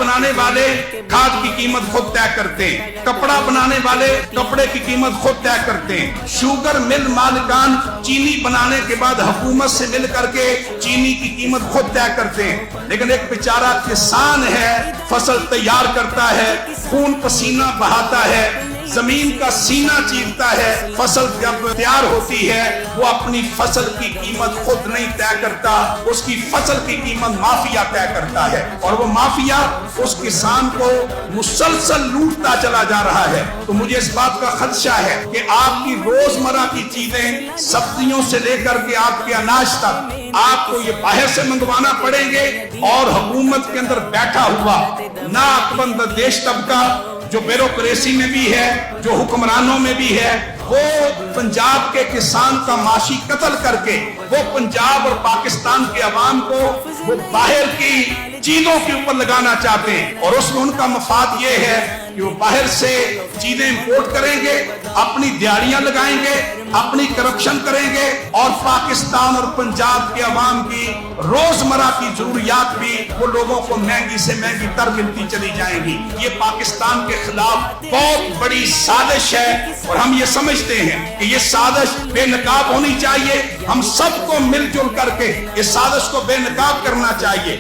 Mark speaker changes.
Speaker 1: बनाने वाले खाद की कीमत खुद तय करते हैं, कपड़ा बनाने वाले कपड़े की कीमत खुद तय करते हैं, शुगर मिल मालिकान चीनी बनाने के बाद हुकूमत से मिल करके चीनी की कीमत खुद तय करते हैं। लेकिन एक बेचारा किसान है, फसल तैयार करता है, खून पसीना बहाता है, जमीन का सीना चीरता है, फसल जब तैयार होती है वो अपनी फसल की कीमत खुद नहीं तय करता, उसकी फसल की कीमत माफिया तय करता है, और वो माफिया उस किसान को मुसलसल लूटता चला जा रहा है। तो मुझे इस बात का खदशा है कि आपकी रोजमर्रा की चीजें सब्जियों से लेकर के आपके अनाज तक आपको ये बाहर से मंगवाना पड़ेंगे, और हुकूमत के अंदर बैठा हुआ नाअक्लमंद देश तबका जो ब्यूरोक्रेसी में भी है, जो हुक्मरानों में भी है, वो पंजाब के किसान का माशी कत्ल करके वो पंजाब और पाकिस्तान के अवाम को वो बाहर की चीजों के ऊपर लगाना चाहते हैं, और उसमें उनका मफाद ये है कि वो बाहर से चीजें इंपोर्ट करेंगे, अपनी दिहाड़ियां लगाएंगे, अपनी करप्शन करेंगे, और पाकिस्तान और पंजाब के अवाम की रोजमर्रा की जरूरियात भी वो लोगों को महंगी से महंगी तर मिलती चली जाएंगी। ये पाकिस्तान के खिलाफ बहुत बड़ी साजिश है, और हम ये समझते हैं कि ये साजिश बेनकाब होनी चाहिए। हम सबको मिलजुल करके इस साजिश को बेनकाब करना चाहिए।